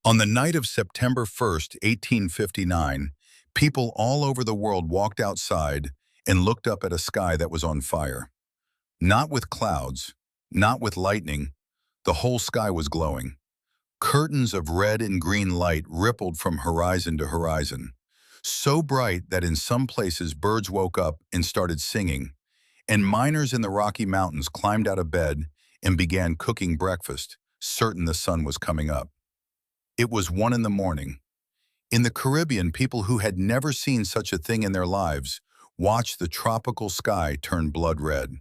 On the night of September 1st, 1859, people all over the world walked outside and looked up at a sky that was on fire. Not with clouds, not with lightning, the whole sky was glowing. Curtains of red and green light rippled from horizon to horizon, so bright that in some places birds woke up and started singing, and miners in the Rocky Mountains climbed out of bed and began cooking breakfast, certain the sun was coming up. It was 1 in the morning. In the Caribbean, people who had never seen such a thing in their lives watched the tropical sky turn blood red.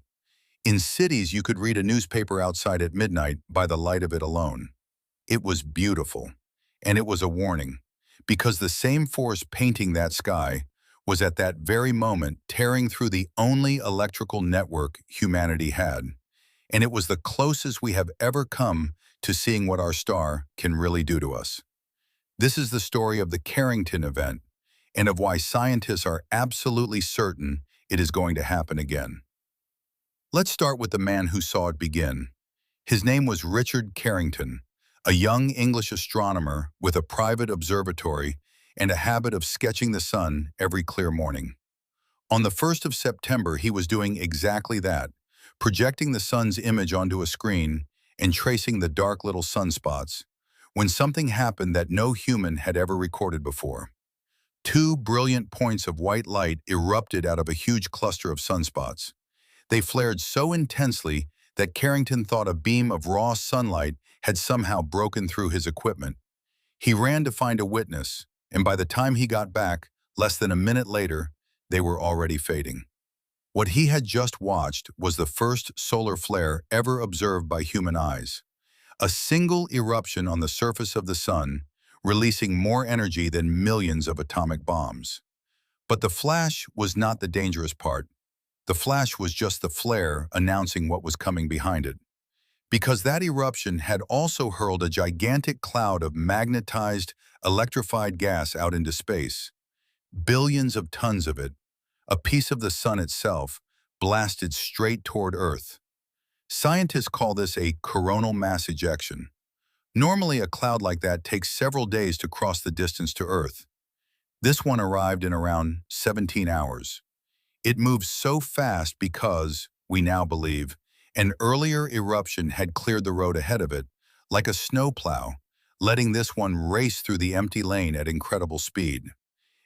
In cities, you could read a newspaper outside at midnight by the light of it alone. It was beautiful, and it was a warning, because the same force painting that sky was at that very moment tearing through the only electrical network humanity had, and it was the closest we have ever come to seeing what our star can really do to us. This is the story of the Carrington event, and of why scientists are absolutely certain it is going to happen again. Let's start with the man who saw it begin. His name was Richard Carrington, a young English astronomer with a private observatory and a habit of sketching the sun every clear morning. On the 1st of September, he was doing exactly that, projecting the sun's image onto a screen and tracing the dark little sunspots, when something happened that no human had ever recorded before. Two brilliant points of white light erupted out of a huge cluster of sunspots. They flared so intensely that Carrington thought a beam of raw sunlight had somehow broken through his equipment. He ran to find a witness, and by the time he got back, less than a minute later, they were already fading. What he had just watched was the first solar flare ever observed by human eyes. A single eruption on the surface of the sun, releasing more energy than millions of atomic bombs. But the flash was not the dangerous part. The flash was just the flare announcing what was coming behind it. Because that eruption had also hurled a gigantic cloud of magnetized, electrified gas out into space. Billions of tons of it, a piece of the sun itself, blasted straight toward Earth. Scientists call this a coronal mass ejection. Normally, a cloud like that takes several days to cross the distance to Earth. This one arrived in around 17 hours. It moved so fast because, we now believe, an earlier eruption had cleared the road ahead of it, like a snowplow, letting this one race through the empty lane at incredible speed.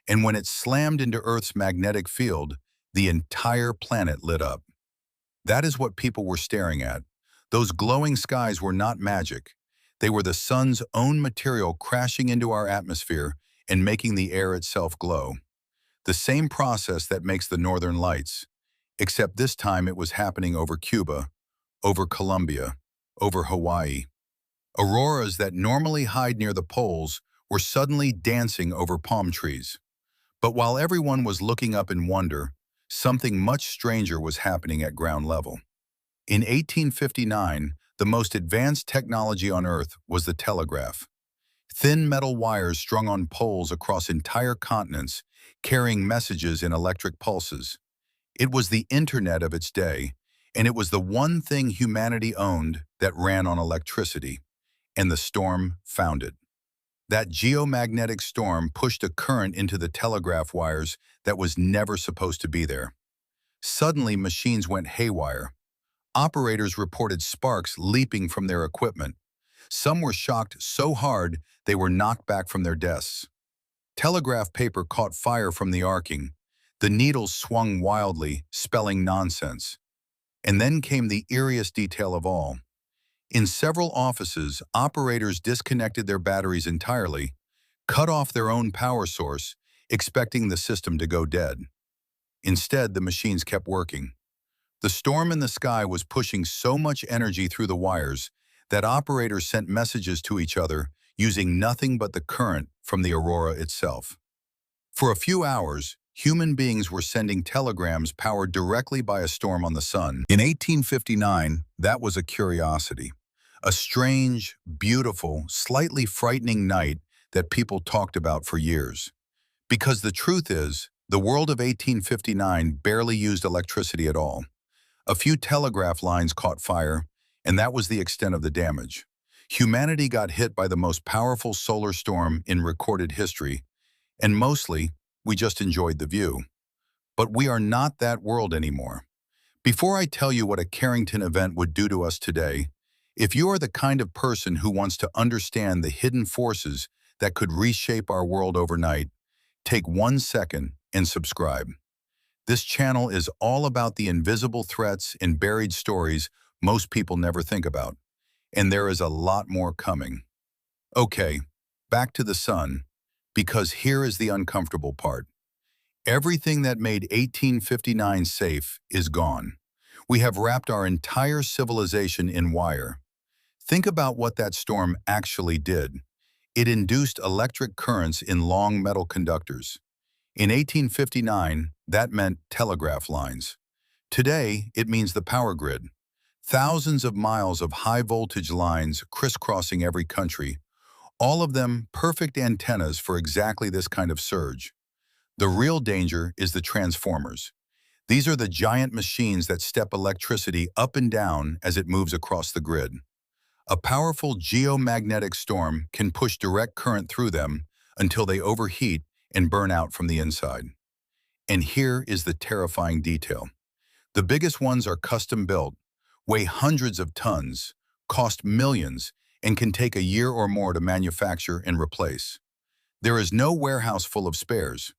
And when it slammed into Earth's magnetic field, the entire planet lit up. That is what people were staring at. Those glowing skies were not magic. They were the sun's own material crashing into our atmosphere and making the air itself glow. The same process that makes the northern lights, except this time it was happening over Cuba, over Colombia, over Hawaii. Auroras that normally hide near the poles were suddenly dancing over palm trees. But while everyone was looking up in wonder, something much stranger was happening at ground level. In 1859, the most advanced technology on Earth was the telegraph. Thin metal wires strung on poles across entire continents, carrying messages in electric pulses. It was the internet of its day, and it was the one thing humanity owned that ran on electricity, and the storm found it. That geomagnetic storm pushed a current into the telegraph wires that was never supposed to be there. Suddenly, machines went haywire. Operators reported sparks leaping from their equipment. Some were shocked so hard they were knocked back from their desks. Telegraph paper caught fire from the arcing. The needles swung wildly, spelling nonsense. And then came the eeriest detail of all. In several offices, operators disconnected their batteries entirely, cut off their own power source, expecting the system to go dead. Instead, the machines kept working. The storm in the sky was pushing so much energy through the wires that operators sent messages to each other using nothing but the current from the aurora itself. For a few hours, human beings were sending telegrams powered directly by a storm on the sun. In 1859, that was a curiosity. A strange, beautiful, slightly frightening night that people talked about for years. Because the truth is, the world of 1859 barely used electricity at all. A few telegraph lines caught fire, and that was the extent of the damage. Humanity got hit by the most powerful solar storm in recorded history, and mostly, we just enjoyed the view. But we are not that world anymore. Before I tell you what a Carrington event would do to us today, if you are the kind of person who wants to understand the hidden forces that could reshape our world overnight, take 1 second and subscribe. This channel is all about the invisible threats and buried stories most people never think about. And there is a lot more coming. Okay, back to the sun, because here is the uncomfortable part. Everything that made 1859 safe is gone. We have wrapped our entire civilization in wire. Think about what that storm actually did. It induced electric currents in long metal conductors. In 1859, that meant telegraph lines. Today, it means the power grid. Thousands of miles of high-voltage lines crisscrossing every country, all of them perfect antennas for exactly this kind of surge. The real danger is the transformers. These are the giant machines that step electricity up and down as it moves across the grid. A powerful geomagnetic storm can push direct current through them until they overheat and burn out from the inside. And here is the terrifying detail. The biggest ones are custom-built, weigh hundreds of tons, cost millions, and can take a year or more to manufacture and replace. There is no warehouse full of spares.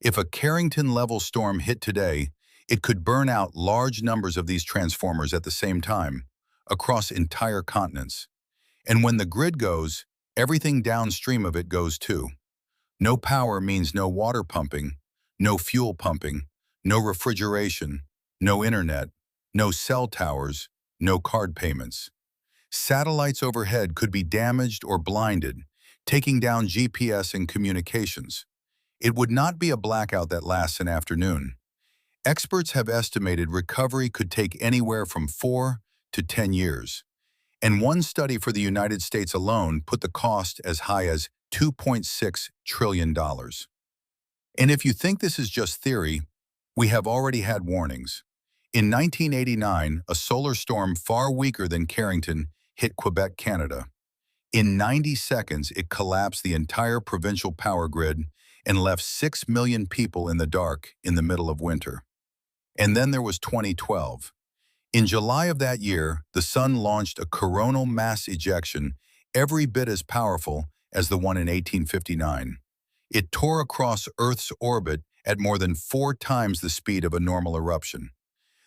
If a Carrington-level storm hit today, it could burn out large numbers of these transformers at the same time, across entire continents. And when the grid goes, everything downstream of it goes too. No power means no water pumping, no fuel pumping, no refrigeration, no internet, no cell towers, no card payments. Satellites overhead could be damaged or blinded, taking down GPS and communications. It would not be a blackout that lasts an afternoon. Experts have estimated recovery could take anywhere from 4 to 10 years. And one study for the United States alone put the cost as high as $2.6 trillion. And if you think this is just theory, we have already had warnings. In 1989, a solar storm far weaker than Carrington hit Quebec, Canada. In 90 seconds, it collapsed the entire provincial power grid and left 6 million people in the dark in the middle of winter. And then there was 2012. In July of that year, the sun launched a coronal mass ejection every bit as powerful as the one in 1859. It tore across Earth's orbit at more than 4 times the speed of a normal eruption.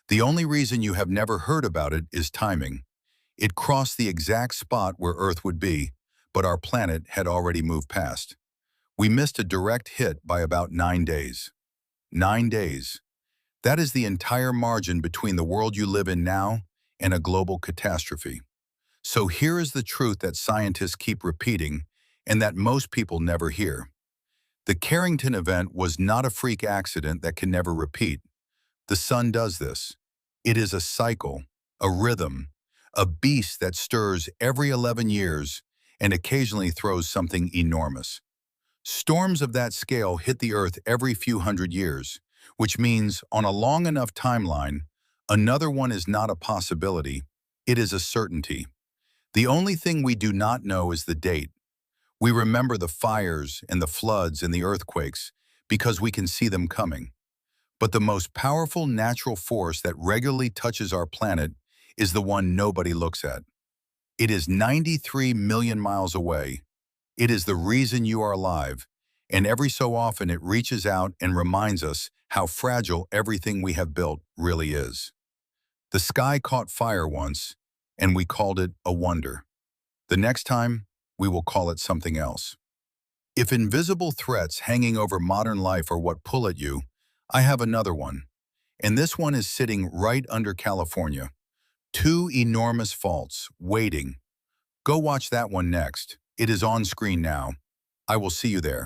The only reason you have never heard about it is timing. It crossed the exact spot where Earth would be, but our planet had already moved past. We missed a direct hit by about 9 days. 9 days. That is the entire margin between the world you live in now and a global catastrophe. So here is the truth that scientists keep repeating and that most people never hear. The Carrington event was not a freak accident that can never repeat. The sun does this. It is a cycle, a rhythm, a beast that stirs every 11 years and occasionally throws something enormous. Storms of that scale hit the Earth every few hundred years, which means on a long enough timeline, another one is not a possibility, it is a certainty. The only thing we do not know is the date. We remember the fires and the floods and the earthquakes because we can see them coming. But the most powerful natural force that regularly touches our planet is the one nobody looks at. It is 93 million miles away. It is the reason you are alive, and every so often it reaches out and reminds us how fragile everything we have built really is. The sky caught fire once, and we called it a wonder. The next time, we will call it something else. If invisible threats hanging over modern life are what pull at you, I have another one, and this one is sitting right under California. 2 enormous faults, waiting. Go watch that one next. It is on screen now. I will see you there.